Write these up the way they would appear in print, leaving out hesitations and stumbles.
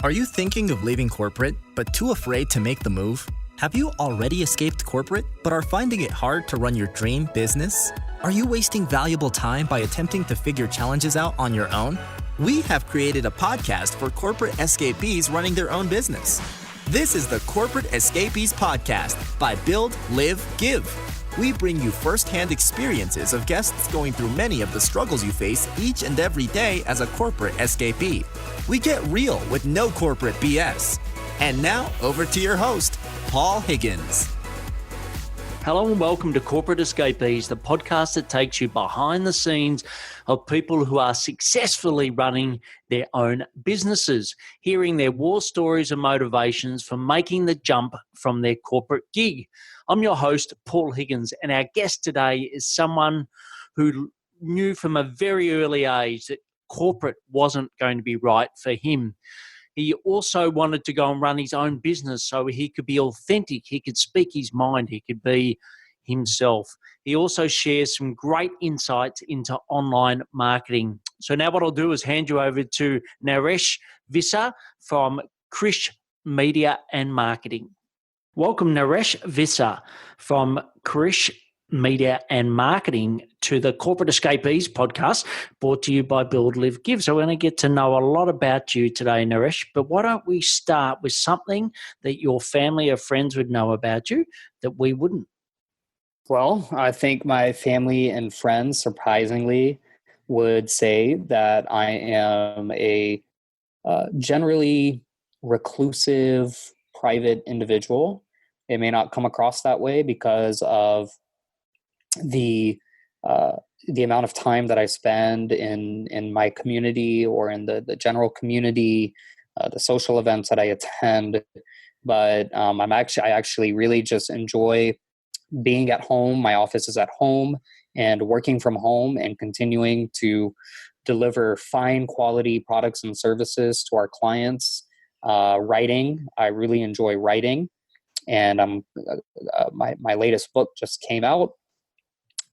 Are you thinking of leaving corporate, but too afraid to make the move? Have you already escaped corporate, but are finding it hard to run your dream business? Are you wasting valuable time by attempting to figure challenges out on your own? We have created a podcast for corporate escapees running their own business. This is the Corporate Escapees Podcast by Build, Live, Give. We bring you firsthand experiences of guests going through many of the struggles you face each and every day as a corporate escapee. We get real with no corporate BS. And now, over to your host, Paul Higgins. Hello and welcome to Corporate Escapees, the podcast that takes you behind the scenes of people who are successfully running their own businesses, hearing their war stories and motivations for making the jump from their corporate gig. I'm your host, Paul Higgins, and our guest today is someone who knew from a very early age that corporate wasn't going to be right for him. He also wanted to go and run his own business so he could be authentic, he could speak his mind, he could be himself. He also shares some great insights into online marketing. So now what I'll do is hand you over to Naresh Vissa from Krish Media and Marketing. Welcome, Naresh Vissa from Krish Media and Marketing to the Corporate Escapees podcast, brought to you by Build, Live, Give. So we're going to get to know a lot about you today, Naresh, but why don't we start with something that your family or friends would know about you that we wouldn't? Well, I think my family and friends, surprisingly, would say that I am a generally reclusive, private individual. It may not come across that way because of the amount of time that I spend in my community or in the general community, the social events that I attend. But I actually really just enjoy being at home. My office is at home and working from home and continuing to deliver fine quality products and services to our clients. Writing, I really enjoy writing. And my latest book just came out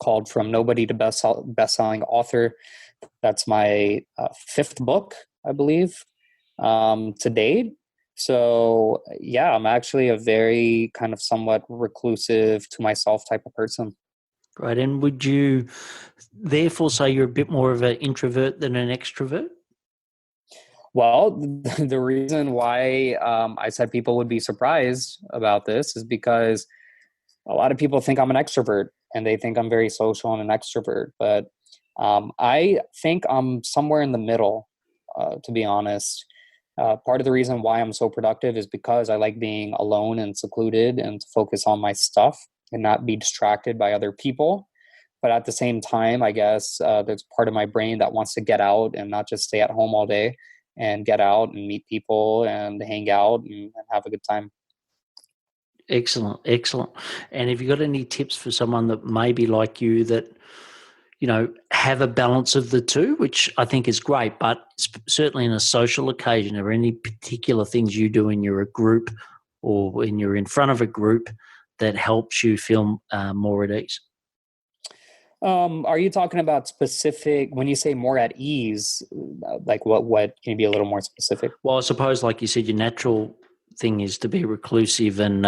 called From Nobody to Best-Selling Author. That's my fifth book, I believe, to date. So yeah, I'm actually a very kind of somewhat reclusive to myself type of person. Right. And would you therefore say you're a bit more of an introvert than an extrovert? Well, the reason why I said people would be surprised about this is because a lot of people think I'm an extrovert and they think I'm very social and an extrovert. But I think I'm somewhere in the middle, to be honest. Part of the reason why I'm so productive is because I like being alone and secluded and to focus on my stuff and not be distracted by other people. But at the same time, I guess there's part of my brain that wants to get out and not just stay at home all day, and get out and meet people and hang out and have a good time. Excellent, excellent. And have you got any tips for someone that may be like you that, you know, have a balance of the two, which I think is great, but certainly in a social occasion, are there any particular things you do when you're a group or when you're in front of a group that helps you feel more at ease? Are you talking about specific, when you say more at ease, like what can you be a little more specific? Well, I suppose, like you said, your natural thing is to be reclusive and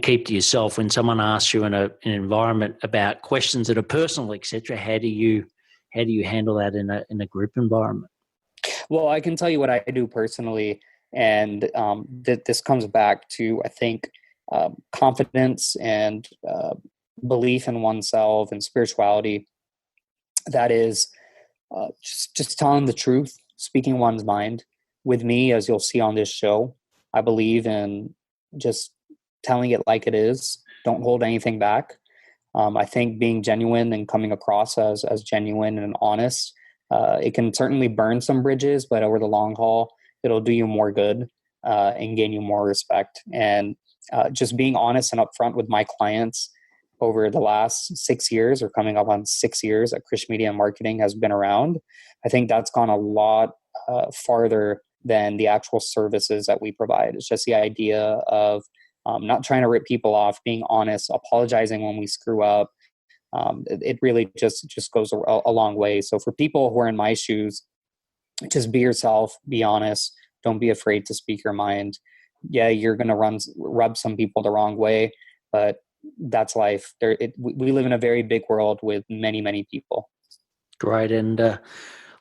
keep to yourself. When someone asks you in an environment about questions that are personal, etc., how do you handle that in a group environment? Well, I can tell you what I do personally, and this comes back to, I think, confidence and belief in oneself and spirituality. That is just telling the truth, speaking one's mind. With me, as you'll see on this show, I believe in just telling it like it is. Don't hold anything back. I think being genuine and coming across as genuine and honest, it can certainly burn some bridges, but over the long haul, it'll do you more good and gain you more respect. And just being honest and upfront with my clients over the last 6 years, or coming up on 6 years that Krish Media and Marketing has been around, I think that's gone a lot farther than the actual services that we provide. It's just the idea of not trying to rip people off, being honest, apologizing when we screw up. It really just goes a long way. So for people who are in my shoes, just be yourself, be honest, Don't be afraid to speak your mind. Yeah, you're going to rub some people the wrong way, but that's life. We live in a very big world with many, many people. Great. And I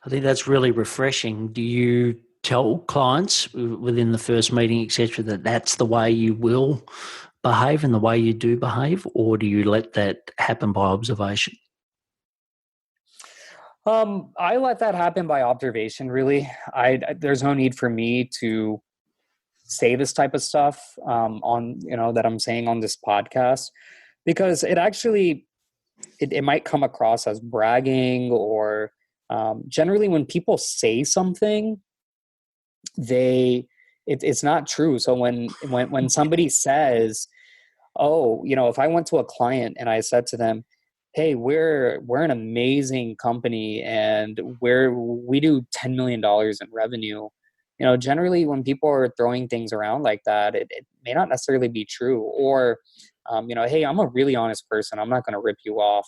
think that's really refreshing. Do you tell clients within the first meeting, etc., that that's the way you will behave and the way you do behave, or do you let that happen by observation? I let that happen by observation, really. There's no need for me to say this type of stuff that I'm saying on this podcast, because it actually, it might come across as bragging, or generally when people say something, it's not true. So when somebody says, oh, if I went to a client and I said to them, hey, we're an amazing company and we do $10 million in revenue, generally when people are throwing things around like that, it may not necessarily be true. Or hey, I'm a really honest person, I'm not going to rip you off.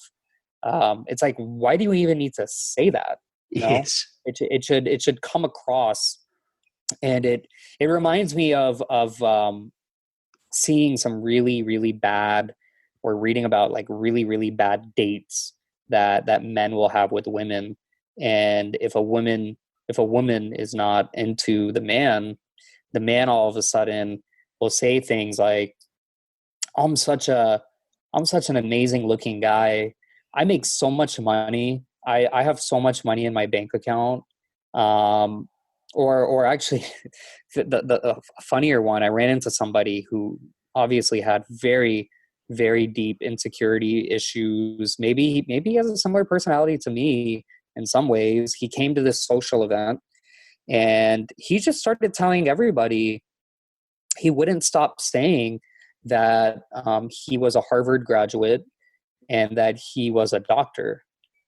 It's like, why do you even need to say that? Yes. It should come across. And it reminds me of seeing some really, really bad, or reading about like really, really bad dates that men will have with women. And if a woman is not into the man all of a sudden will say things like, I'm such an amazing looking guy. I make so much money. I have so much money in my bank account. Or actually, the funnier one, I ran into somebody who obviously had very, very deep insecurity issues. Maybe he has a similar personality to me in some ways. He came to this social event and he just started telling everybody, he wouldn't stop saying that he was a Harvard graduate and that he was a doctor.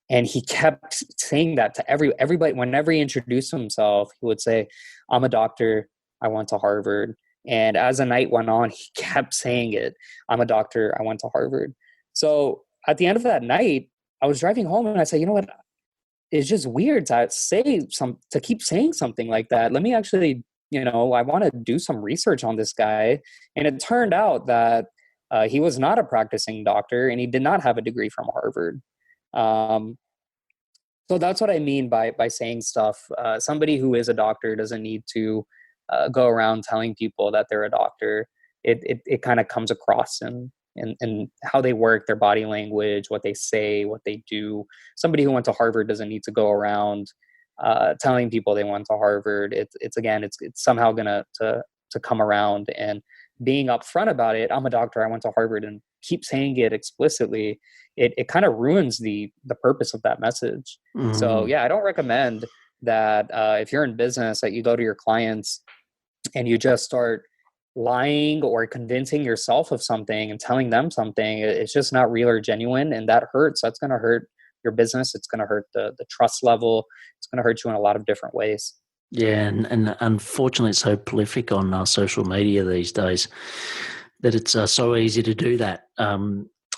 And he kept saying that to everybody. Whenever he introduced himself, he would say, I'm a doctor, I went to Harvard. And as the night went on, he kept saying it. I'm a doctor, I went to Harvard. So at the end of that night, I was driving home and I said, you know what? It's just weird to keep saying something like that. Let me actually, I want to do some research on this guy. And it turned out that he was not a practicing doctor and he did not have a degree from Harvard. So that's what I mean by saying stuff. Somebody who is a doctor doesn't need to go around telling people that they're a doctor. It kind of comes across in how they work, their body language, what they say, what they do. Somebody who went to Harvard doesn't need to go around telling people they went to Harvard. It's somehow gonna to come around, and being upfront about it. I'm a doctor, I went to Harvard, and keep saying it explicitly. It kind of ruins the purpose of that message. So yeah, I don't recommend that if you're in business that you go to your clients and you just start lying or convincing yourself of something and telling them something. It's just not real or genuine, and that hurts. That's going to hurt your business. It's going to hurt the trust level. It's going to hurt you in a lot of different ways. Yeah, and unfortunately, it's so prolific on social media these days that it's so easy to do that.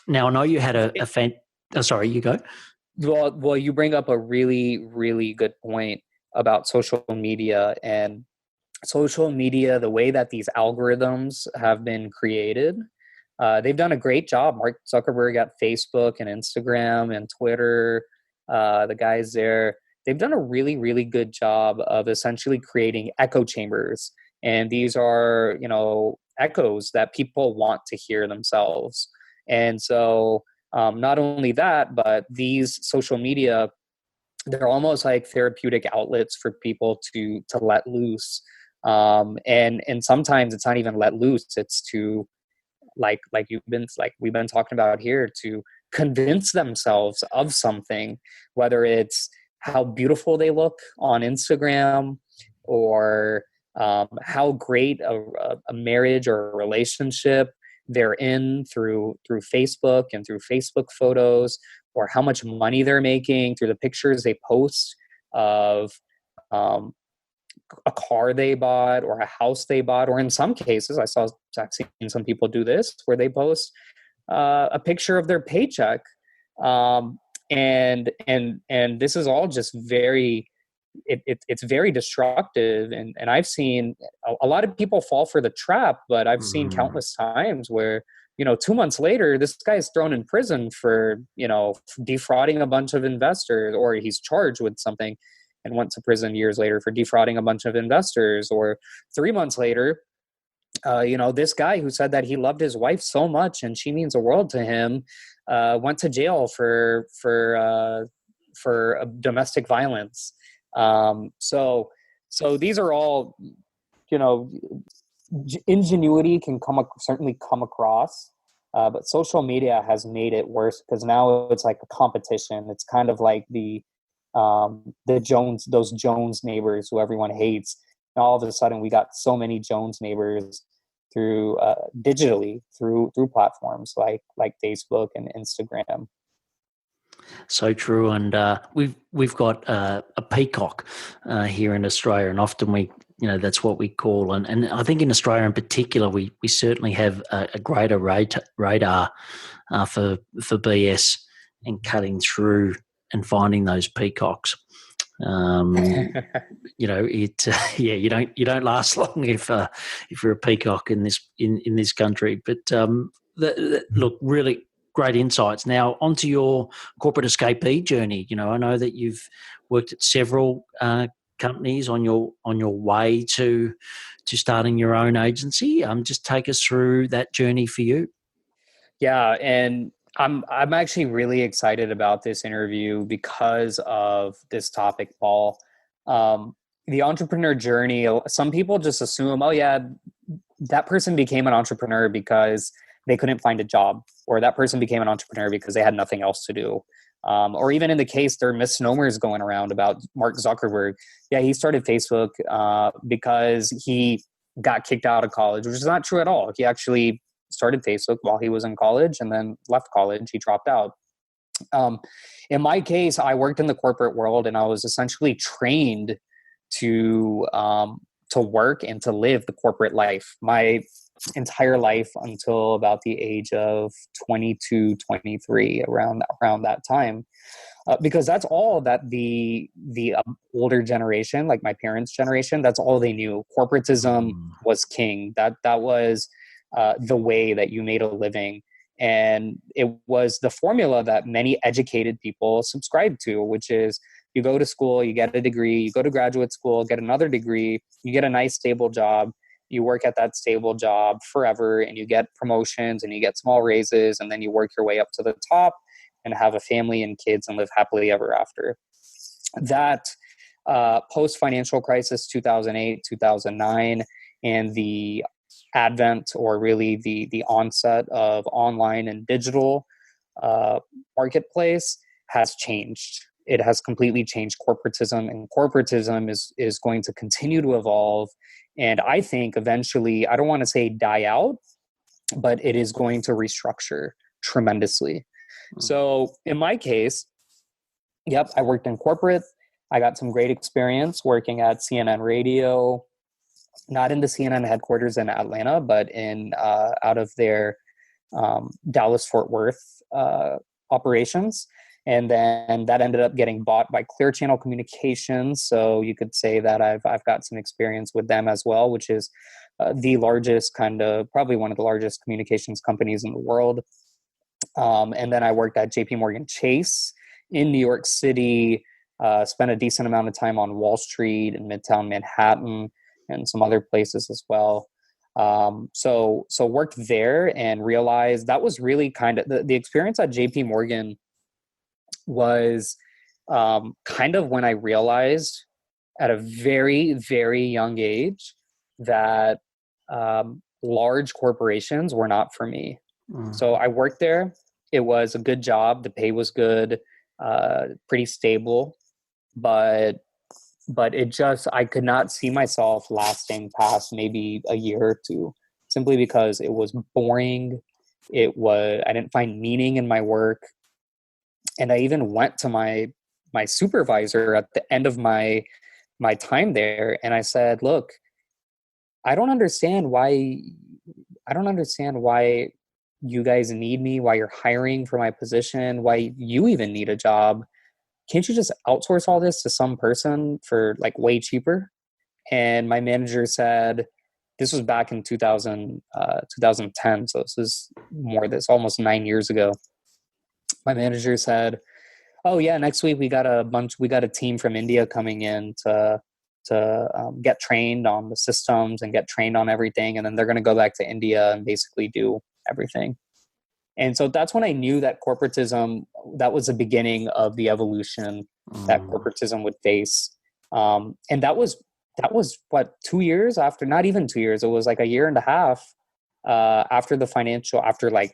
Now, I know you had a fan. Oh, sorry, you go. Well, you bring up a really, really good point about social media. And social media, the way that these algorithms have been created, they've done a great job. Mark Zuckerberg at Facebook and Instagram and Twitter, the guys there, they've done a really, really good job of essentially creating echo chambers. And these are, echoes that people want to hear themselves. And so not only that, but these social media, they're almost like therapeutic outlets for people to let loose. And sometimes it's not even let loose. It's to like we've been talking about here, to convince themselves of something, whether it's how beautiful they look on Instagram, or how great a marriage or a relationship they're in through Facebook and through Facebook photos, or how much money they're making through the pictures they post of a car they bought or a house they bought. Or in some cases, I've seen some people do this, where they post a picture of their paycheck. And this is all just very it's very destructive. And I've seen a lot of people fall for the trap, but I've seen countless times where, 2 months later, this guy's thrown in prison for, defrauding a bunch of investors, or he's charged with something and went to prison years later for defrauding a bunch of investors. Or 3 months later, this guy who said that he loved his wife so much and she means the world to him, went to jail for domestic violence. So these are all, ingenuity can certainly come across, but social media has made it worse because now it's like a competition. It's kind of like those Jones neighbors who everyone hates. And all of a sudden, we got so many Jones neighbors through digitally through platforms like Facebook and Instagram. So true, and we've got a peacock here in Australia, and often that's what we call, and I think in Australia in particular, we certainly have a greater radar for BS and cutting through and finding those peacocks. You don't last long if you're a peacock in this country. But look, really great insights. Now onto your corporate escapee journey. I know that you've worked at several companies on your way to starting your own agency. Just take us through that journey for you. Yeah, and I'm actually really excited about this interview because of this topic, Paul. The entrepreneur journey, some people just assume, oh yeah, that person became an entrepreneur because they couldn't find a job, or that person became an entrepreneur because they had nothing else to do. Or even in the case, there are misnomers going around about Mark Zuckerberg. Yeah, he started Facebook because he got kicked out of college, which is not true at all. He actually started Facebook while he was in college and then left college. He dropped out. In my case, I worked in the corporate world and I was essentially trained to work and to live the corporate life. My entire life until about the age of 22, 23, around that time. Because that's all that the older generation, like my parents' generation, that's all they knew. Corporatism was king. That was the way that you made a living. And it was the formula that many educated people subscribed to, which is you go to school, you get a degree, you go to graduate school, get another degree, you get a nice stable job, you work at that stable job forever, and you get promotions and you get small raises, and then you work your way up to the top and have a family and kids and live happily ever after. That post-financial crisis, 2008, 2009, and the advent, or really the onset of online and digital marketplace has changed. It has completely changed corporatism, and corporatism is going to continue to evolve. And I think eventually, I don't want to say die out, but it is going to restructure tremendously. So in my case, yep, I worked in corporate. I got some great experience working at CNN Radio, not in the CNN headquarters in Atlanta, but in out of their Dallas-Fort Worth operations. And then that ended up getting bought by Clear Channel Communications. So you could say that I've got some experience with them as well, which is the largest probably one of the largest communications companies in the world. And then I worked at JP Chase in New York City, spent a decent amount of time on Wall Street and Midtown Manhattan and some other places as well. So worked there and realized that was really kind of the experience at JP Morgan was kind of when I realized at a very, very young age that large corporations were not for me. So I worked there. It was a good job. The pay was good, pretty stable, but it just, I could not see myself lasting past maybe a year or two, simply because it was boring. I didn't find meaning in my work. And I even went to my supervisor at the end of my time there, and I said, "Look, I don't understand why you guys need me, why you're hiring for my position, why you even need a job. can't you just outsource all this to some person for like way cheaper? And my manager said, this was back in 2010. So this almost 9 years ago. My manager said, oh yeah, next week we got a team from India coming in to get trained on the systems and get trained on everything. And then they're going to go back to India and basically do everything. And so that's when I knew that corporatism, that was the beginning of the evolution that corporatism would face. And that was what, 2 years after, not even 2 years, it was like a year and a half after like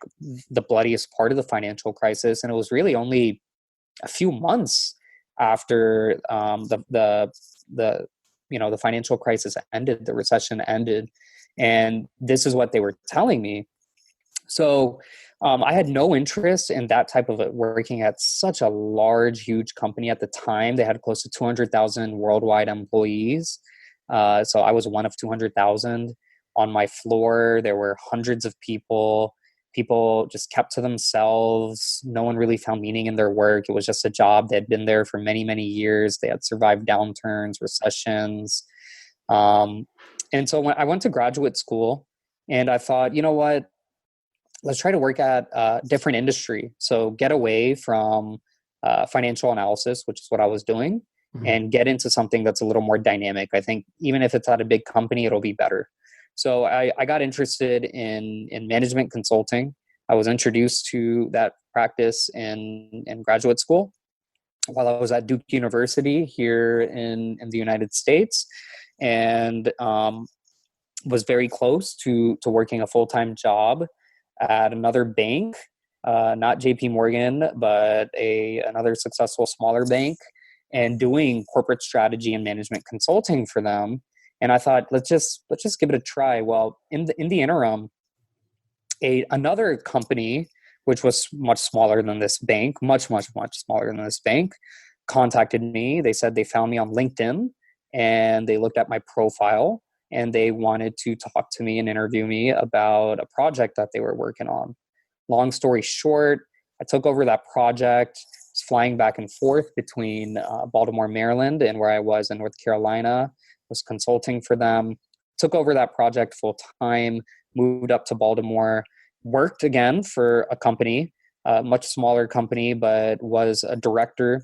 the bloodiest part of the financial crisis. And it was really only a few months after the financial crisis ended, the recession ended. And this is what they were telling me. So I had no interest in that type of working at such a large, huge company at the time. They had close to 200,000 worldwide employees. So I was one of 200,000. On my floor, there were hundreds of people. People just kept to themselves. No one really found meaning in their work. It was just a job. They had been there for many, many years. They had survived downturns, recessions. And so when I went to graduate school, and I thought, you know what? Let's try to work at a different industry. So get away from financial analysis, which is what I was doing, and get into something that's a little more dynamic. I think even if it's at a big company, it'll be better. So I got interested in management consulting. I was introduced to that practice in graduate school while I was at Duke University here in the United States, and was very close to working a full-time job at another bank, not JP Morgan, but another successful smaller bank, and doing corporate strategy and management consulting for them. And I thought, let's just give it a try. Well, in the interim, another company, which was much smaller than this bank, much smaller than this bank, contacted me. They said they found me on LinkedIn, and they looked at my profile, and they wanted to talk to me and interview me about a project that they were working on. Long story short, I took over that project. I was flying back and forth between Baltimore, Maryland, and where I was in North Carolina. Was consulting for them. Took over that project full time. Moved up to Baltimore. Worked again for a company, a much smaller company, but was a director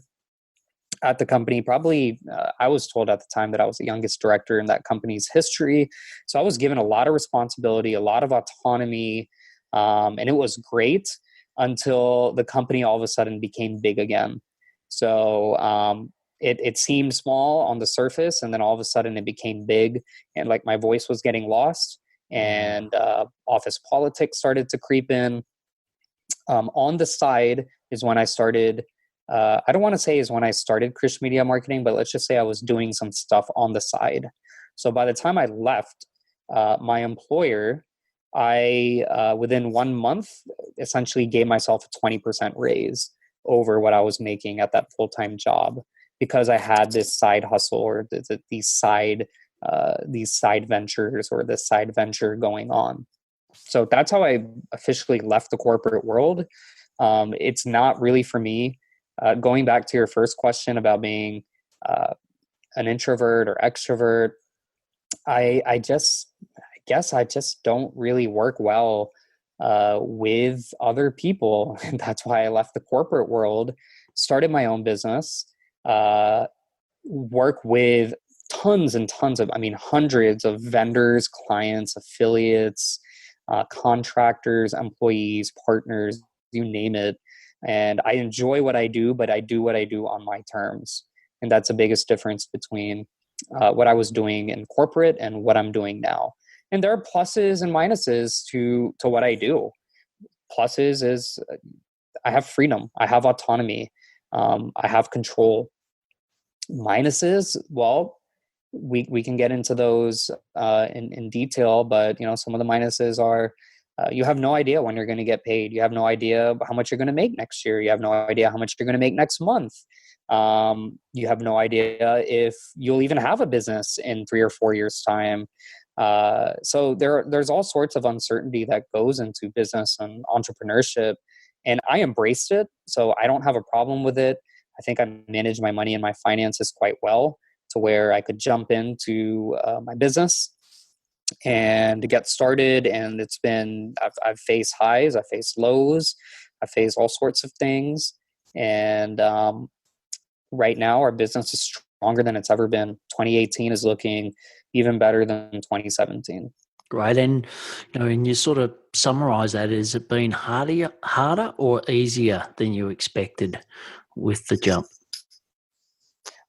at the company. Probably, I was told at the time that I was the youngest director in that company's history. So I was given a lot of responsibility, a lot of autonomy, and it was great until the company all of a sudden became big again. So it seemed small on the surface, and then all of a sudden it became big, and like my voice was getting lost, and office politics started to creep in. On the side is when I started, I don't want to say is when I started Krish Media Marketing, but let's just say I was doing some stuff on the side. So by the time I left my employer, I within 1 month essentially gave myself a 20% raise over what I was making at that full-time job, because I had this side hustle or these side ventures or this side venture going on. So that's how I officially left the corporate world. It's not really for me. Going back to your first question about being an introvert or extrovert, I guess I just don't really work well with other people. And that's why I left the corporate world, started my own business, work with tons and tons of, hundreds of vendors, clients, affiliates, contractors, employees, partners, you name it. And I enjoy what I do, but I do what I do on my terms. And that's the biggest difference between what I was doing in corporate and what I'm doing now. And there are pluses and minuses to what I do. Pluses is I have freedom. I have autonomy. I have control. Minuses, well, we can get into those in detail, but some of the minuses are you have no idea when you're going to get paid. You have no idea how much you're going to make next year. You have no idea how much you're going to make next month. You have no idea if you'll even have a business in 3 or 4 years' time. So there's all sorts of uncertainty that goes into business and entrepreneurship, and I embraced it. So I don't have a problem with it. I think I manage my money and my finances quite well to where I could jump into my business and get started. And I've faced highs, I've faced lows, I've faced all sorts of things. And right now our business is stronger than it's ever been. 2018 is looking even better than 2017. Great. And, and you sort of summarize that, has it been harder or easier than you expected with the jump?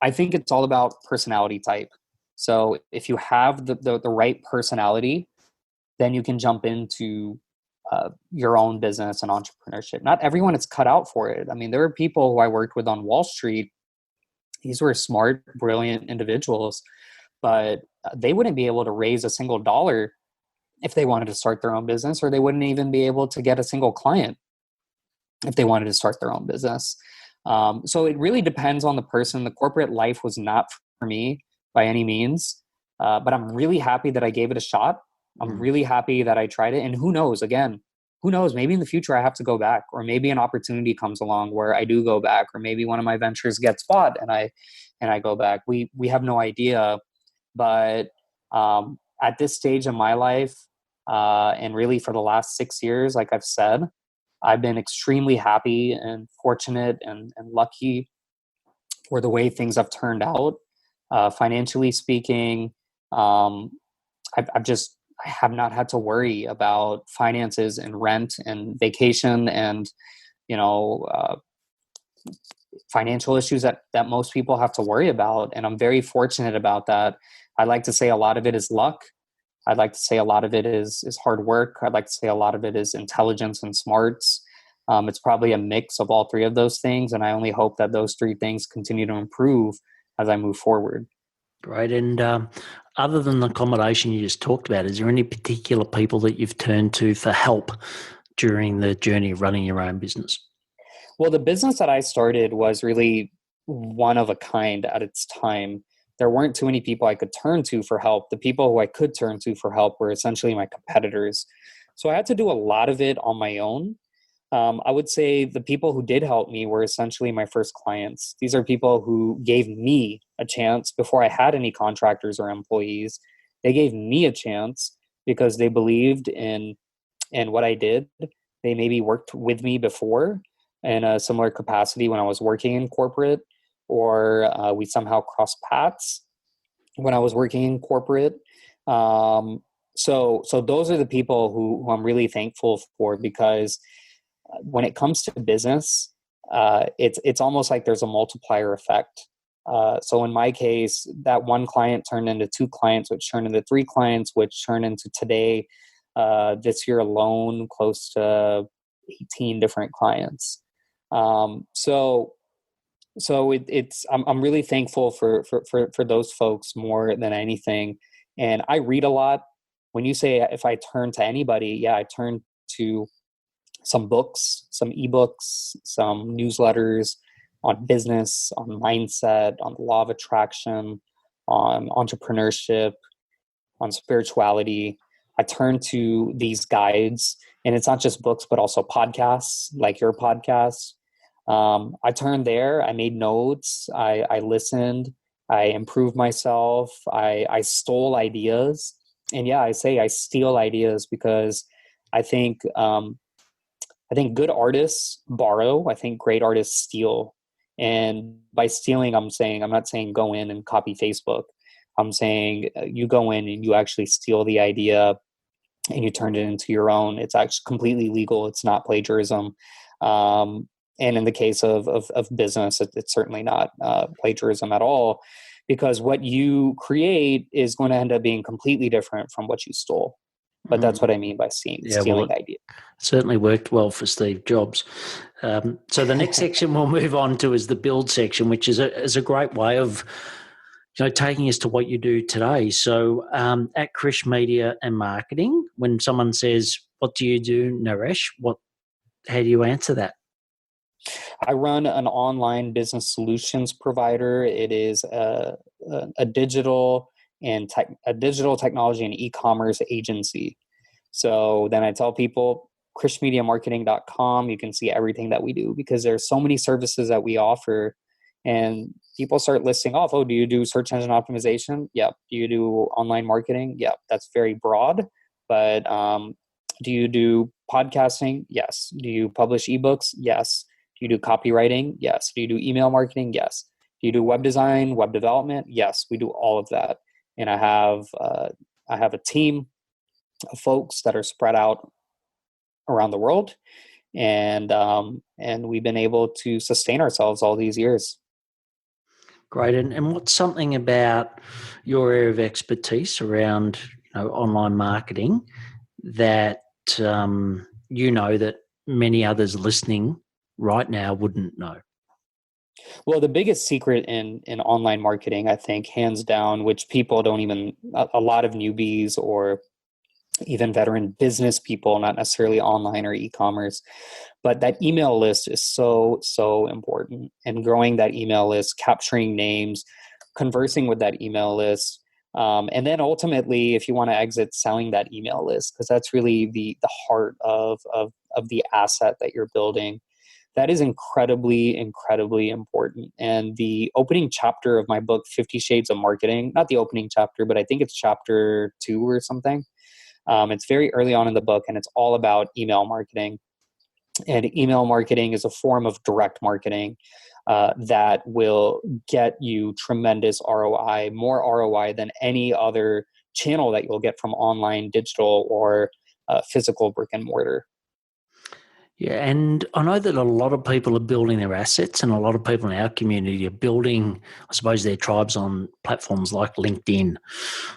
I think it's all about personality type. So if you have the right personality, then you can jump into your own business and entrepreneurship. Not everyone is cut out for it. I mean, there are people who I worked with on Wall Street. These were smart, brilliant individuals, but they wouldn't be able to raise a single dollar if they wanted to start their own business, or they wouldn't even be able to get a single client if they wanted to start their own business. So it really depends on the person. The corporate life was not for me by any means, but I'm really happy that I gave it a shot. I'm really happy that I tried it. And who knows, maybe in the future I have to go back, or maybe an opportunity comes along where I do go back, or maybe one of my ventures gets bought and I go back. We have no idea. But at this stage in my life, and really for the last 6 years, like I've said, I've been extremely happy and fortunate and lucky for the way things have turned out. Financially speaking, I have not had to worry about finances and rent and vacation and, financial issues that most people have to worry about. And I'm very fortunate about that. I'd like to say a lot of it is luck. I'd like to say a lot of it is hard work. I'd like to say a lot of it is intelligence and smarts. It's probably a mix of all three of those things. And I only hope that those three things continue to improve as I move forward. Great. And other than the accommodation you just talked about, is there any particular people that you've turned to for help during the journey of running your own business? Well, the business that I started was really one of a kind at its time. There weren't too many people I could turn to for help. The people who I could turn to for help were essentially my competitors. So I had to do a lot of it on my own. I would say the people who did help me were essentially my first clients. These are people who gave me a chance before I had any contractors or employees. They gave me a chance because they believed in what I did. They maybe worked with me before in a similar capacity when I was working in corporate, or we somehow crossed paths when I was working in corporate. So those are the people who I'm really thankful for, because when it comes to business, it's almost like there's a multiplier effect. So in my case, that one client turned into 2 clients, which turned into 3 clients, which turned into today, this year alone, close to 18 different clients. So I'm really thankful for those folks more than anything. And I read a lot. When you say if I turn to anybody, I turn to some books, some ebooks, some newsletters on business, on mindset, on the law of attraction, on entrepreneurship, on spirituality. I turn to these guides, and it's not just books, but also podcasts like your podcast. I turned there, I made notes, I listened, I improved myself, I stole ideas. And I say I steal ideas because I think good artists borrow. I think great artists steal. And by stealing, I'm not saying go in and copy Facebook. I'm saying you go in and you actually steal the idea and you turn it into your own. It's actually completely legal. It's not plagiarism. And in the case of business, it's certainly not plagiarism at all, because what you create is going to end up being completely different from what you stole. But that's what I mean by stealing ideas. Certainly worked well for Steve Jobs. So the next section we'll move on to is the build section, which is a great way of taking us to what you do today. So at Krish Media and Marketing, when someone says, "What do you do, Naresh?" How do you answer that? I run an online business solutions provider. It is a digital technology and e-commerce agency. So then I tell people, krishmediamarketing.com, you can see everything that we do, because there's so many services that we offer. And people start listing off, oh, do you do search engine optimization? Yep. Do you do online marketing? Yep. That's very broad. But do you do podcasting? Yes. Do you publish ebooks? Yes. Do you do copywriting? Yes. Do you do email marketing? Yes. Do you do web design, web development? Yes, we do all of that. And I have a team of folks that are spread out around the world, and we've been able to sustain ourselves all these years. Great. And what's something about your area of expertise around online marketing that that many others listening right now wouldn't know? Well, the biggest secret in online marketing, I think, hands down, which people don't even, a lot of newbies or even veteran business people, not necessarily online or e-commerce, but that email list is so, so important. And growing that email list, capturing names, conversing with that email list, and then ultimately, if you want to exit, selling that email list, because that's really the heart of the asset that you're building. That is incredibly, incredibly important. And the opening chapter of my book, 50 Shades of Marketing, not the opening chapter, but I think it's chapter 2 or something. It's very early on in the book, and it's all about email marketing. And email marketing is a form of direct marketing that will get you tremendous ROI, more ROI than any other channel that you'll get from online, digital, or physical brick and mortar. Yeah, and I know that a lot of people are building their assets, and a lot of people in our community are building, I suppose, their tribes on platforms like LinkedIn.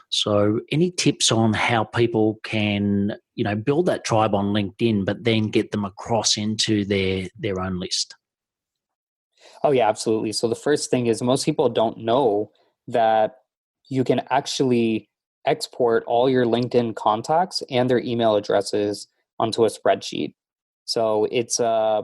So any tips on how people can, build that tribe on LinkedIn, but then get them across into their own list? Oh, yeah, absolutely. So the first thing is most people don't know that you can actually export all your LinkedIn contacts and their email addresses onto a spreadsheet. So it's a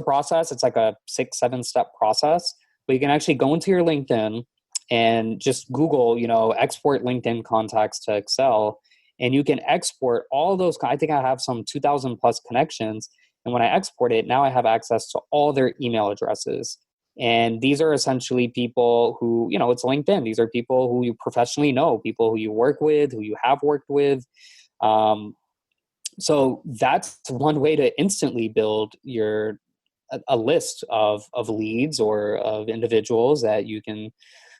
process. It's like a 6-7 step process, but you can actually go into your LinkedIn and just Google, export LinkedIn contacts to Excel, and you can export all those. I think I have some 2,000 plus connections. And when I export it, now I have access to all their email addresses. And these are essentially people who, it's LinkedIn. These are people who you professionally know, people who you work with, who you have worked with. So that's one way to instantly build a list of leads or of individuals that you can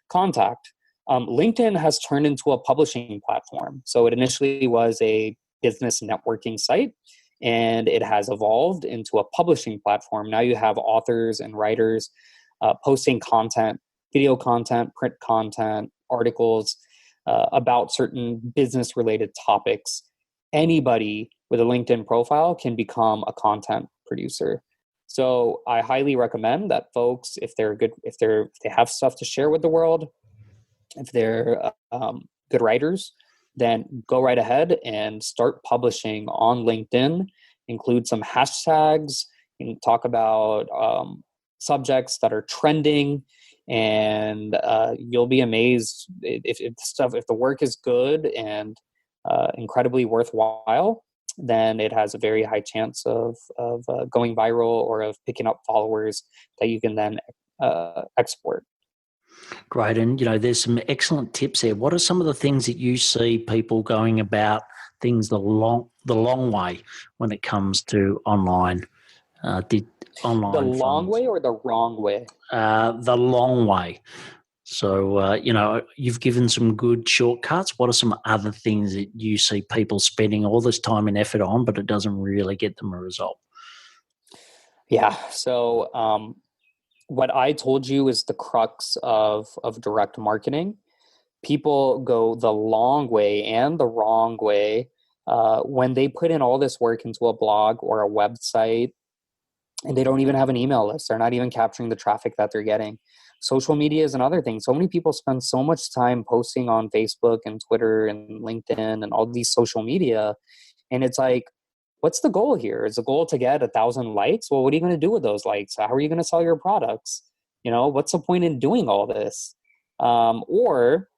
contact. LinkedIn has turned into a publishing platform. So it initially was a business networking site, and it has evolved into a publishing platform. Now you have authors and writers posting content, video content, print content, articles about certain business related topics. Anybody with a LinkedIn profile can become a content producer. So I highly recommend that folks, if they have stuff to share with the world, if they're good writers, then go right ahead and start publishing on LinkedIn. Include some hashtags and talk about subjects that are trending, and you'll be amazed if the work is good and incredibly worthwhile. Then it has a very high chance of going viral or of picking up followers that you can then export. Great. And, there's some excellent tips here. What are some of the things that you see people going about things the long way when it comes to online? The long way or the wrong way? The long way. So, you've given some good shortcuts. What are some other things that you see people spending all this time and effort on, but it doesn't really get them a result? Yeah. So what I told you is the crux of direct marketing. People go the long way and the wrong way when they put in all this work into a blog or a website, and they don't even have an email list. They're not even capturing the traffic that they're getting. Social media is another thing. So many people spend so much time posting on Facebook and Twitter and LinkedIn and all these social media. And it's like, what's the goal here? Is the goal to get 1,000 likes? Well, what are you going to do with those likes? How are you going to sell your products? What's the point in doing all this? Or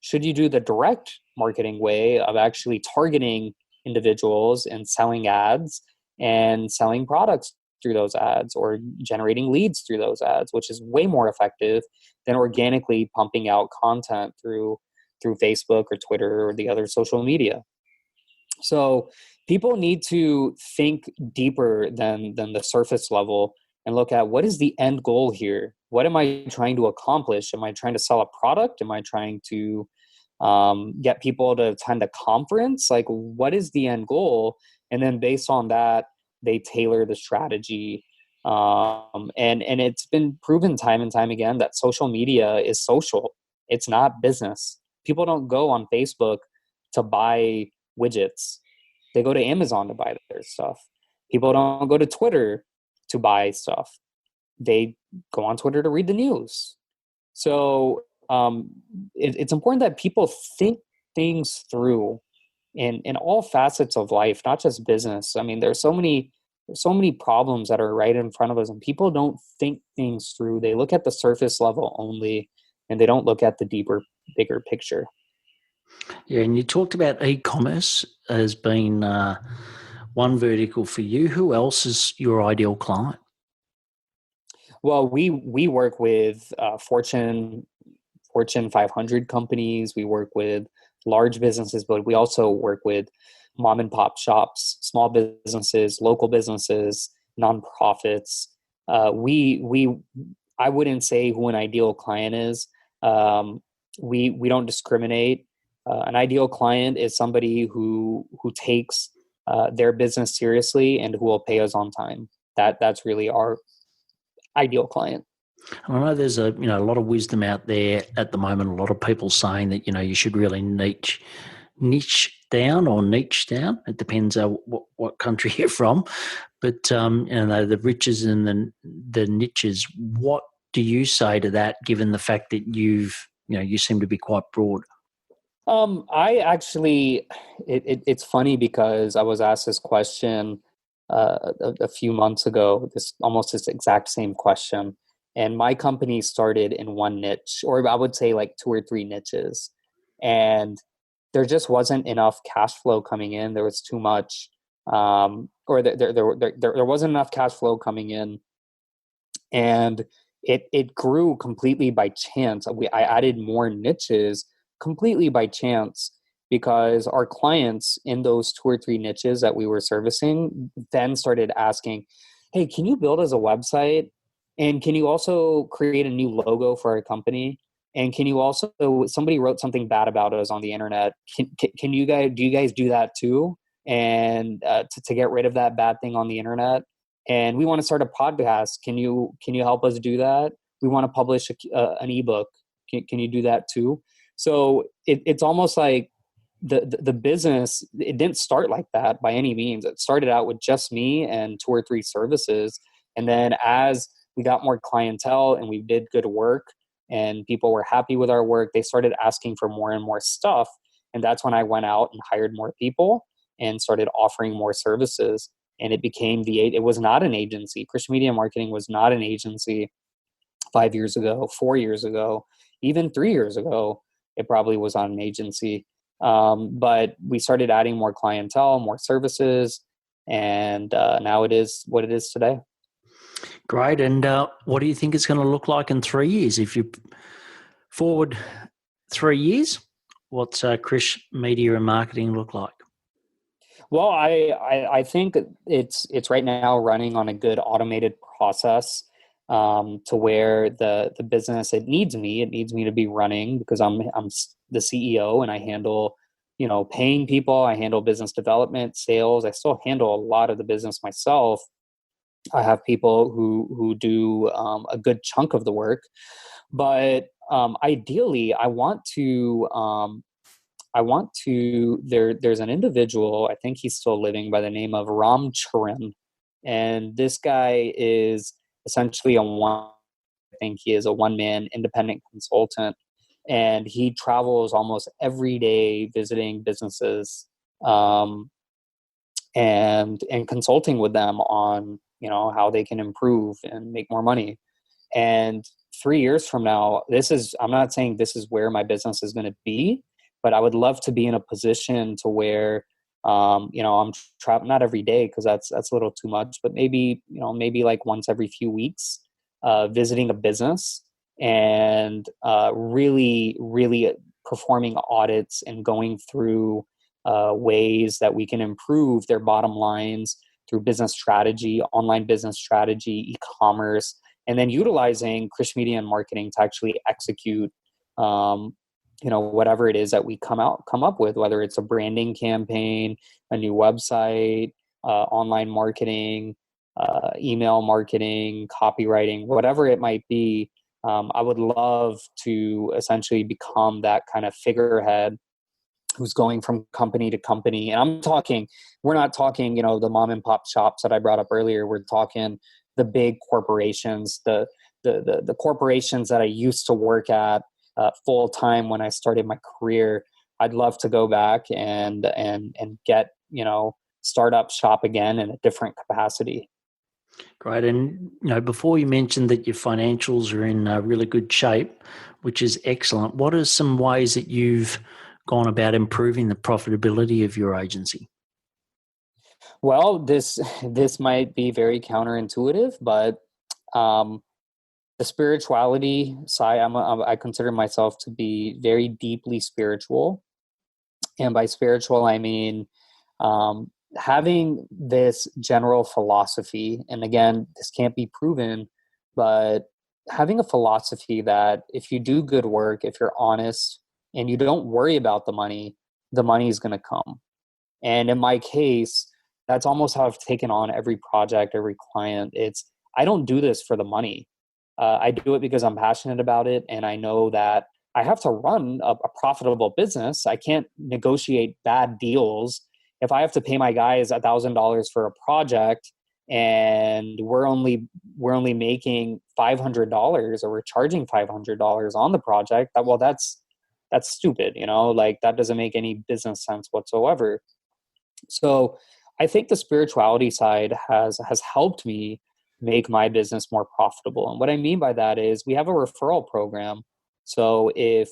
should you do the direct marketing way of actually targeting individuals and selling ads and selling products through those ads or generating leads through those ads, which is way more effective than organically pumping out content through Facebook or Twitter or the other social media. So people need to think deeper than the surface level and look at, what is the end goal here? What am I trying to accomplish? Am I trying to sell a product? Am I trying to get people to attend a conference? Like, what is the end goal? And then based on that, they tailor the strategy. And it's been proven time and time again that social media is social. It's not business. People don't go on Facebook to buy widgets. They go to Amazon to buy their stuff. People don't go to Twitter to buy stuff. They go on Twitter to read the news. So it's important that people think things through in all facets of life, not just business. I mean, there's so many problems that are right in front of us, and people don't think things through. They look at the surface level only, and they don't look at the deeper, bigger picture. Yeah, and you talked about e-commerce as being one vertical for you. Who else is your ideal client? Well, we work with Fortune 500 companies. We work with large businesses, but we also work with mom and pop shops, small businesses, local businesses, nonprofits. I wouldn't say who an ideal client is. We don't discriminate. An ideal client is somebody who takes their business seriously and who will pay us on time. That's really our ideal client. I know there's a lot of wisdom out there at the moment. A lot of people saying that you should really niche down or niche down. It depends what country you're from, but the riches and the niches. What do you say to that? Given the fact that you seem to be quite broad. I actually, it's funny because I was asked this question a few months ago. This exact same question. And my company started in one niche, or I would say like 2 or 3 niches. And there just wasn't enough cash flow coming in. There was too much, or there wasn't enough cash flow coming in. And it grew completely by chance. I added more niches completely by chance because our clients in those 2 or 3 niches that we were servicing then started asking, hey, can you build us a website? And can you also create a new logo for our company? And can you also, somebody wrote something bad about us on the internet. Do you guys do that too? And to get rid of that bad thing on the internet? And we want to start a podcast. Can you help us do that? We want to publish an ebook. Can you do that too? So it's almost like the business, it didn't start like that by any means. It started out with just me and 2 or 3 services. And then as we got more clientele and we did good work and people were happy with our work, they started asking for more and more stuff. And that's when I went out and hired more people and started offering more services. And it became it was not an agency. Christian Media Marketing was not an agency 5 years ago, 4 years ago, even 3 years ago. It probably was on an agency. But we started adding more clientele, more services, and now it is what it is today. Great. And what do you think it's going to look like in 3 years? If you forward 3 years, what's Chris Media and Marketing look like? Well, I think it's right now running on a good automated process to where the business, it needs me to be running because I'm the CEO and I handle paying people, I handle business development, sales. I still handle a lot of the business myself. I have people who do a good chunk of the work, but ideally, there's an individual, I think he's still living, by the name of Ram Charan, and this guy is essentially I think he is a one-man independent consultant, and he travels almost every day visiting businesses and consulting with them on how they can improve and make more money. And 3 years from now, I'm not saying this is where my business is going to be, but I would love to be in a position to where I'm traveling not every day because that's a little too much, but maybe like once every few weeks, visiting a business and really, really performing audits and going through ways that we can improve their bottom lines through business strategy, online business strategy, e-commerce, and then utilizing Krish Media and marketing to actually execute, whatever it is that we come up with, whether it's a branding campaign, a new website, online marketing, email marketing, copywriting, whatever it might be. I would love to essentially become that kind of figurehead who's going from company to company. And we're not talking, the mom and pop shops that I brought up earlier. We're talking the big corporations, the corporations that I used to work at full time when I started my career. I'd love to go back and get, start up shop again in a different capacity. Great. And, before you mentioned that your financials are in really good shape, which is excellent, what are some ways that you've gone about improving the profitability of your agency? Well, this might be very counterintuitive, but the spirituality side, I consider myself to be very deeply spiritual. And by spiritual, I mean having this general philosophy. And again, this can't be proven, but having a philosophy that if you do good work, if you're honest, and you don't worry about the money is going to come. And in my case, that's almost how I've taken on every project, every client. I don't do this for the money. I do it because I'm passionate about it. And I know that I have to run a profitable business. I can't negotiate bad deals. If I have to pay my guys $1,000 for a project and we're only making $500 or we're charging $500 on the project, that's stupid, like that doesn't make any business sense whatsoever. So I think the spirituality side has helped me make my business more profitable. And what I mean by that is we have a referral program. So if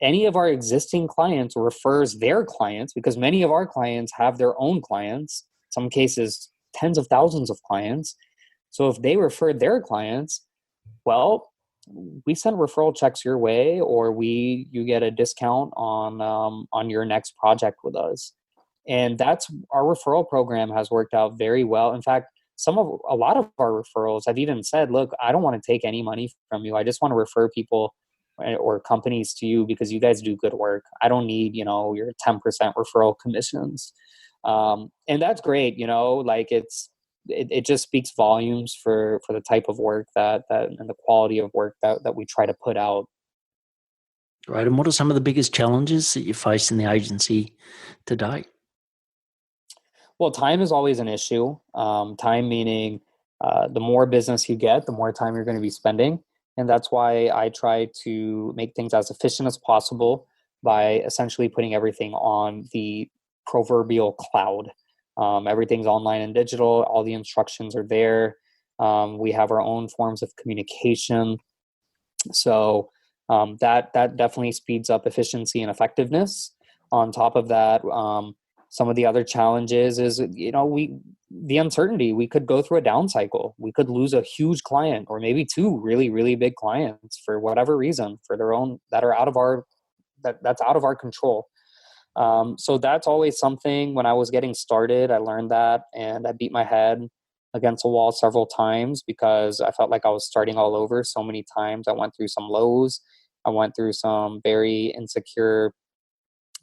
any of our existing clients refers their clients, because many of our clients have their own clients, some cases tens of thousands of clients. So if they refer their clients, well, we send referral checks your way, or you get a discount on your next project with us. And that's our referral program has worked out very well. In fact, a lot of our referrals have even said, look, I don't want to take any money from you. I just want to refer people or companies to you because you guys do good work. I don't need, your 10% referral commissions. And that's great. Like it just speaks volumes for the type of work that and the quality of work that we try to put out. Right. And what are some of the biggest challenges that you face in the agency today? Well, time is always an issue. Time meaning the more business you get, the more time you're going to be spending. And that's why I try to make things as efficient as possible by essentially putting everything on the proverbial cloud. Everything's online and digital. All the instructions are there. We have our own forms of communication. So that definitely speeds up efficiency and effectiveness. On top of that, some of the other challenges is, the uncertainty. We could go through a down cycle. We could lose a huge client or maybe two really, really big clients for whatever reason, for their own, that are that's out of our control. So that's always something. When I was getting started, I learned that, and I beat my head against a wall several times because I felt like I was starting all over so many times. I went through some lows. I went through some very insecure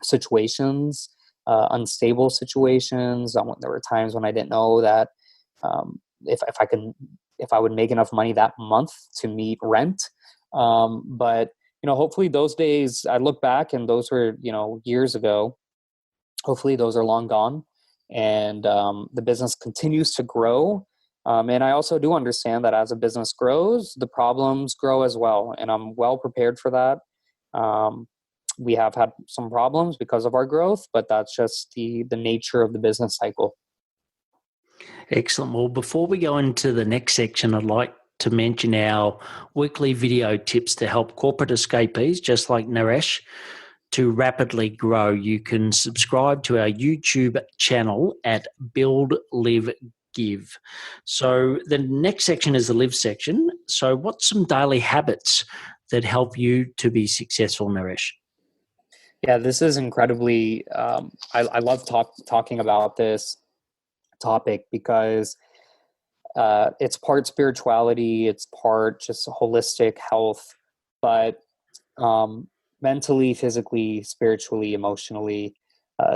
situations, unstable situations. There were times when I didn't know that if I would make enough money that month to meet rent. But hopefully those days, I look back and those were years ago. Hopefully those are long gone, and the business continues to grow. And I also do understand that as a business grows, the problems grow as well, and I'm well prepared for that. We have had some problems because of our growth, but that's just the nature of the business cycle. Excellent. Well, before we go into the next section, I'd like to mention our weekly video tips to help corporate escapees, just like Naresh, to rapidly grow, you can subscribe to our YouTube channel at Build, Live, Give. So the next section is the live section. So what's some daily habits that help you to be successful, Naresh? Yeah, this is incredibly, I love talking about this topic because it's part spirituality, it's part just holistic health, but mentally, physically, spiritually, emotionally,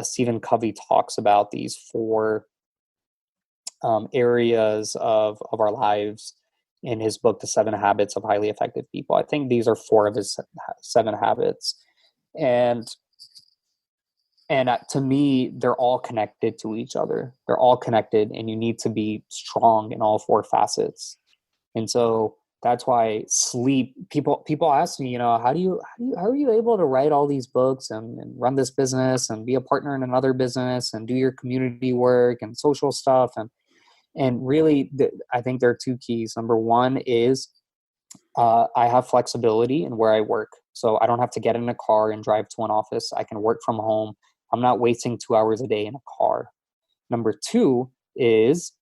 Stephen Covey talks about these four areas of our lives in his book, The 7 Habits of Highly Effective People. I think these are 4 of his 7 habits. And to me, they're all connected to each other. They're all connected, and you need to be strong in all 4 facets. And so that's why sleep. People ask me, how are you able to write all these books and run this business and be a partner in another business and do your community work and social stuff? And really, I think there are 2 keys. Number 1 is I have flexibility in where I work. So I don't have to get in a car and drive to an office. I can work from home. I'm not wasting 2 hours a day in a car. Number 2 is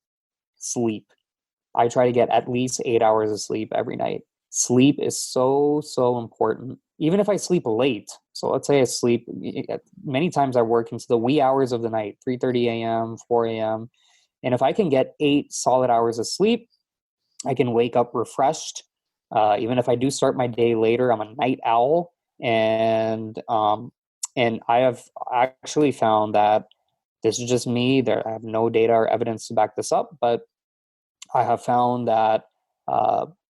sleep. I try to get at least 8 hours of sleep every night. Sleep is so, so important. Even if I sleep late. So let's say I sleep, many times I work into the wee hours of the night, 3:30 a.m., 4 a.m. And if I can get 8 solid hours of sleep, I can wake up refreshed. Even if I do start my day later, I'm a night owl. And I have actually found that this is just me. I have no data or evidence to back this up, but I have found that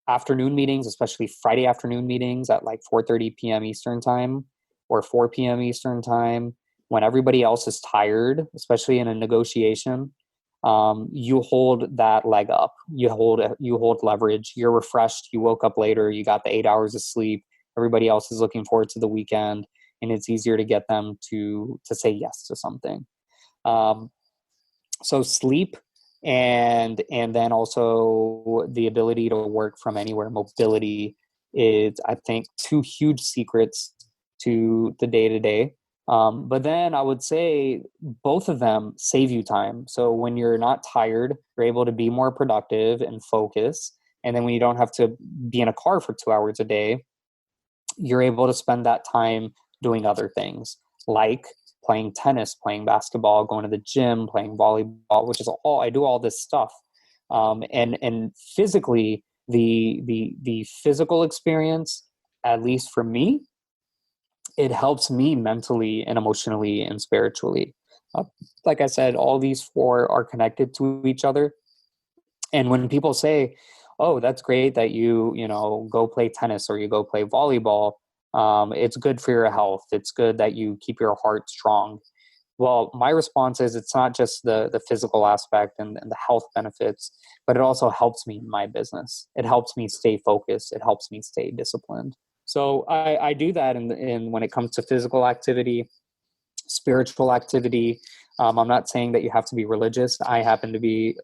afternoon meetings, especially Friday afternoon meetings at like 4:30 p.m. Eastern time or 4 p.m. Eastern time, when everybody else is tired, especially in a negotiation, you hold that leg up. You hold leverage. You're refreshed. You woke up later. You got the 8 hours of sleep. Everybody else is looking forward to the weekend, and it's easier to get them to say yes to something. So sleep, and then also the ability to work from anywhere. Mobility is, I think, 2 huge secrets to the day-to-day. But then I would say both of them save you time. So when you're not tired, you're able to be more productive and focus. And then when you don't have to be in a car for 2 hours a day, you're able to spend that time doing other things like playing tennis, playing basketball, going to the gym, playing volleyball, which is all, I do all this stuff. And physically, the physical experience, at least for me, it helps me mentally and emotionally and spiritually. Like I said, all these 4 are connected to each other. And when people say, "Oh, that's great that you go play tennis or you go play volleyball, it's good for your health. It's good that you keep your heart strong." Well, my response is it's not just the physical aspect and the health benefits, but it also helps me in my business. It helps me stay focused. It helps me stay disciplined. So I do that in when it comes to physical activity, spiritual activity. I'm not saying that you have to be religious. I happen to be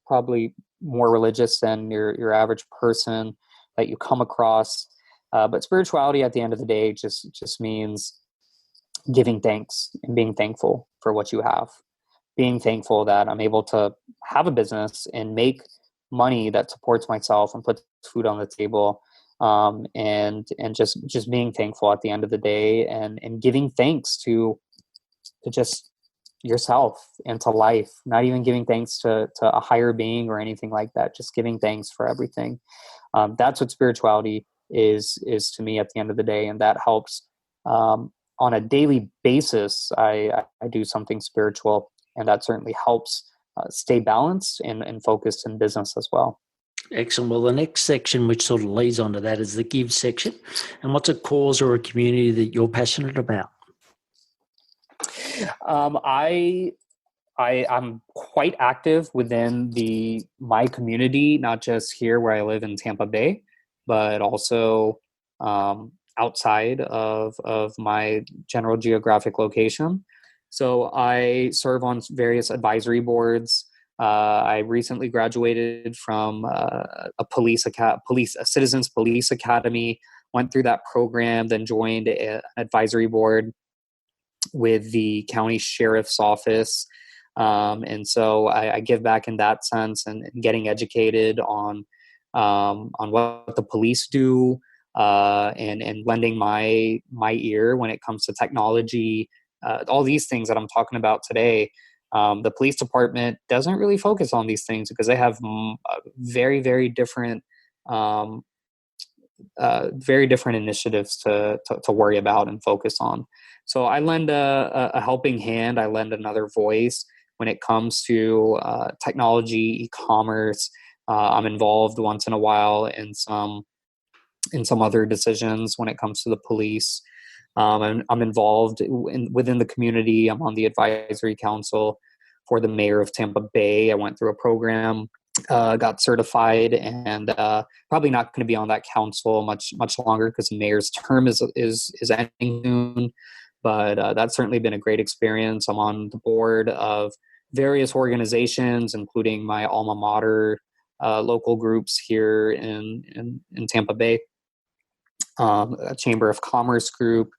probably more religious than your average person that you come across. But spirituality at the end of the day just means giving thanks and being thankful for what you have. Being thankful that I'm able to have a business and make money that supports myself and puts food on the table. And just being thankful at the end of the day, and giving thanks to just yourself and to life, not even giving thanks to a higher being or anything like that, just giving thanks for everything. That's what spirituality is to me at the end of the day. And that helps on a daily basis. I do something spiritual, and that certainly helps stay balanced and focused in business as well. Excellent. Well, the next section, which sort of leads onto that, is the give section. And what's a cause or a community that you're passionate about? I'm quite active within my community, not just here where I live in Tampa Bay, but also outside of my general geographic location. So I serve on various advisory boards. I recently graduated from a Citizens Police Academy went through that program, then joined an advisory board with the county sheriff's office. And so I give back in that sense, and getting educated on what the police do, and lending my ear when it comes to technology, all these things that I'm talking about today. The police department doesn't really focus on these things because they have very, very different initiatives to worry about and focus on. So I lend a helping hand. I lend another voice when it comes to technology, e-commerce. I'm involved once in a while in some other decisions when it comes to the police. I'm involved within the community. I'm on the advisory council for the mayor of Tampa Bay. I went through a program, got certified, and probably not going to be on that council much longer because the mayor's term is ending soon. But that's certainly been a great experience. I'm on the board of various organizations, including my alma mater local groups here in Tampa Bay, a Chamber of Commerce group,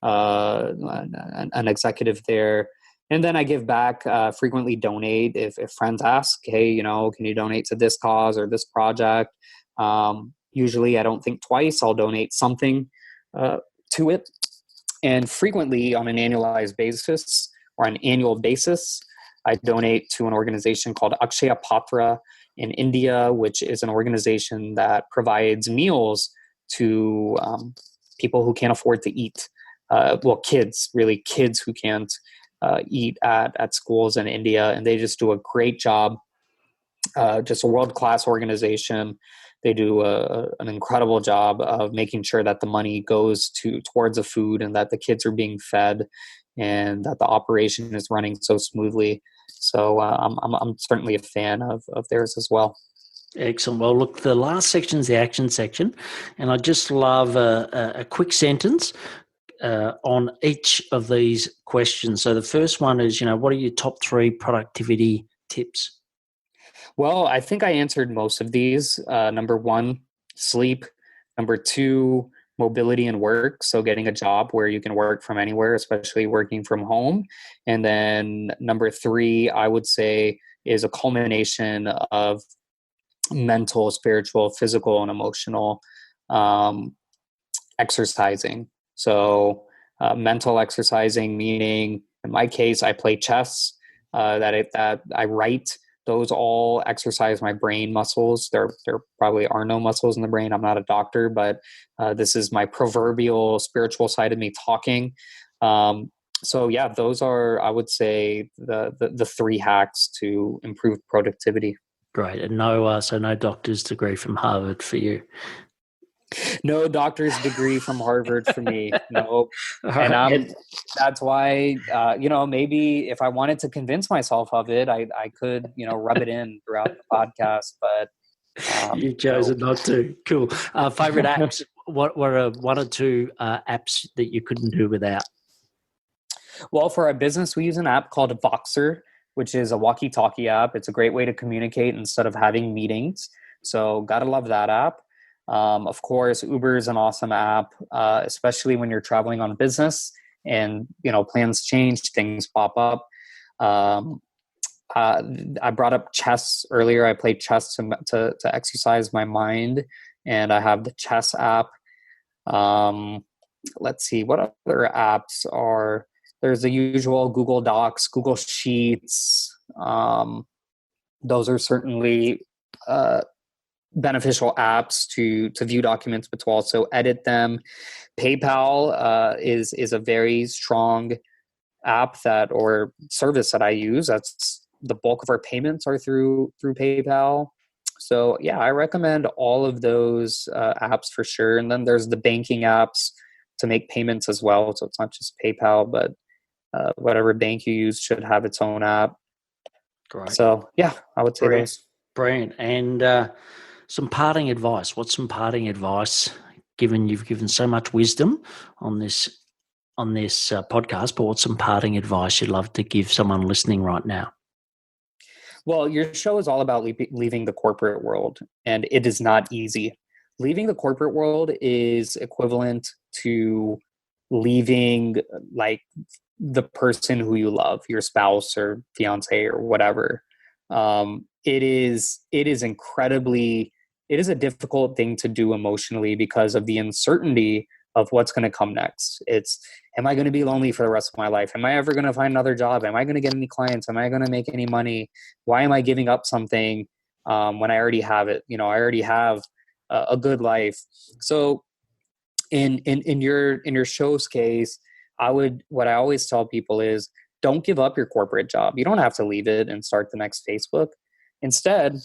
an executive there. And then I give back, frequently donate if friends ask, hey, can you donate to this cause or this project? Usually I don't think twice. I'll donate something to it. And frequently on an annual basis, I donate to an organization called Akshaya Patra in India, which is an organization that provides meals to people who can't afford to eat. Kids who can't eat at schools in India, and they just do a great job. Just a world-class organization. They do an incredible job of making sure that the money goes towards the food, and that the kids are being fed, and that the operation is running so smoothly. So I'm certainly a fan of theirs as well. Excellent. Well, look, the last section is the action section, and I just love a quick sentence on each of these questions. So the first one is, what are your top 3 productivity tips? Well, I think I answered most of these. Number 1, sleep. Number 2, mobility and work. So getting a job where you can work from anywhere, especially working from home. And then number 3, I would say, is a culmination of mental, spiritual, physical, and emotional exercising. So mental exercising, meaning in my case, I play chess, that I write. Those all exercise my brain muscles. There probably are no muscles in the brain. I'm not a doctor, but this is my proverbial spiritual side of me talking. So yeah, those are, I would say, the 3 hacks to improve productivity. Great. And no doctor's degree from Harvard for you. No doctor's degree from Harvard for me. No. And that's why, maybe if I wanted to convince myself of it, I could, rub it in throughout the podcast, but you chose it not to. Cool. Favorite apps? What are 1 or 2 apps that you couldn't do without? Well, for our business, we use an app called Voxer, which is a walkie-talkie app. It's a great way to communicate instead of having meetings. So gotta love that app. Of course, Uber is an awesome app, especially when you're traveling on business and, plans change, things pop up. I brought up chess earlier. I play chess to exercise my mind, and I have the chess app. Let's see, what other apps are there's the usual Google Docs, Google Sheets. Those are certainly beneficial apps to view documents, but to also edit them. PayPal is a very strong app or service that I use. That's the bulk of our payments are through PayPal. So yeah, I recommend all of those apps for sure. And then there's the banking apps to make payments as well. So it's not just PayPal, but whatever bank you use should have its own app. Great. So yeah, I would say those. Brilliant. And some parting advice. What's some parting advice, given you've given so much wisdom on this podcast, but what's some parting advice you'd love to give someone listening right now? Well, your show is all about leaving the corporate world, and it is not easy. leaving the corporate world is equivalent to leaving like the person who you love, your spouse or fiance or whatever. It is a difficult thing to do emotionally because of the uncertainty of what's going to come next. Am I going to be lonely for the rest of my life? Am I ever going to find another job? Am I going to get any clients? Am I going to make any money? Why am I giving up something when I already have it? I already have a good life. So in your show's case, what I always tell people is, don't give up your corporate job. You don't have to leave it and start the next Facebook. Instead,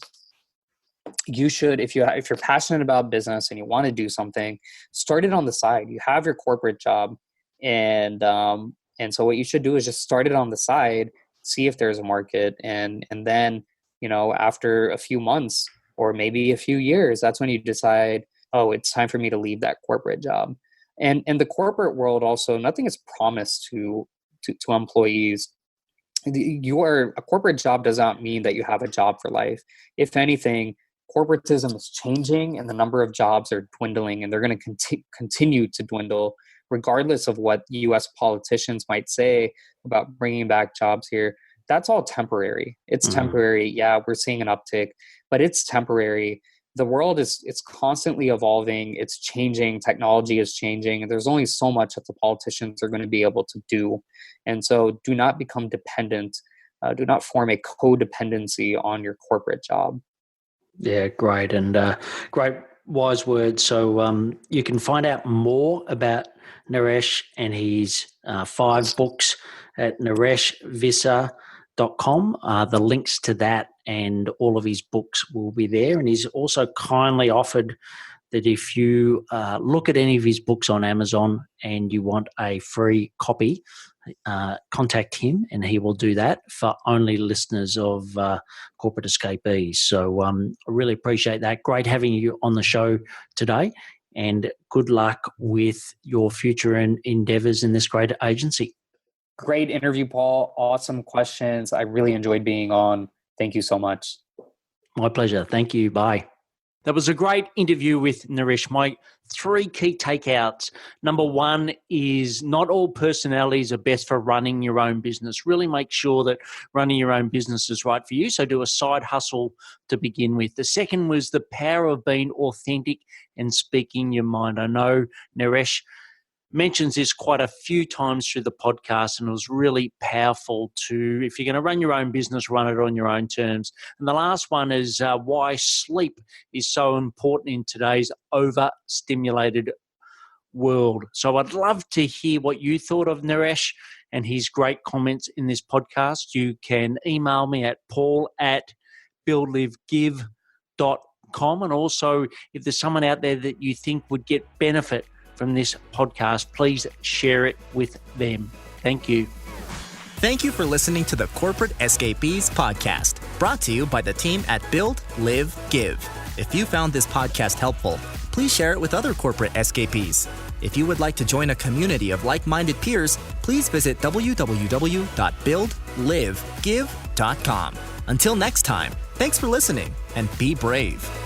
you should, if you're passionate about business and you want to do something, start it on the side. You have your corporate job, and so what you should do is just start it on the side, see if there's a market, and then after a few months or maybe a few years, that's when you decide, oh, it's time for me to leave that corporate job. And in the corporate world, also, nothing is promised to employees. A corporate job does not mean that you have a job for life. If anything, corporatism is changing and the number of jobs are dwindling, and they're going to continue to dwindle regardless of what US politicians might say about bringing back jobs here. That's all temporary. It's temporary. Yeah, we're seeing an uptick, but it's temporary. The world it's constantly evolving. It's changing. Technology is changing. And there's only so much that the politicians are going to be able to do. And so do not become dependent. Do not form a codependency on your corporate job. Yeah, great. And great wise words. So you can find out more about Naresh and his 5 books at nareshvissa.com. The links to that and all of his books will be there. And he's also kindly offered that if you look at any of his books on Amazon and you want a free copy, contact him and he will do that for only listeners of Corporate Escapees. So I really appreciate that. Great having you on the show today, and good luck with your future endeavors in this great agency. Great interview, Paul. Awesome questions. I really enjoyed being on. Thank you so much. My pleasure. Thank you. Bye. That was a great interview with Naresh. My 3 key takeouts. Number 1 is not all personalities are best for running your own business. Really make sure that running your own business is right for you. So do a side hustle to begin with. The second was the power of being authentic and speaking your mind. I know Naresh mentions this quite a few times through the podcast, and it was really powerful to, if you're going to run your own business, run it on your own terms. And the last one is why sleep is so important in today's overstimulated world. So I'd love to hear what you thought of Naresh and his great comments in this podcast. You can email me at paul@buildlivegive.com. And also, if there's someone out there that you think would get benefit from this podcast, please share it with them. Thank you. Thank you for listening to the Corporate Escapees podcast, brought to you by the team at Build, Live, Give. If you found this podcast helpful, please share it with other corporate escapees. If you would like to join a community of like-minded peers, please visit www.buildlivegive.com. Until next time, thanks for listening and be brave.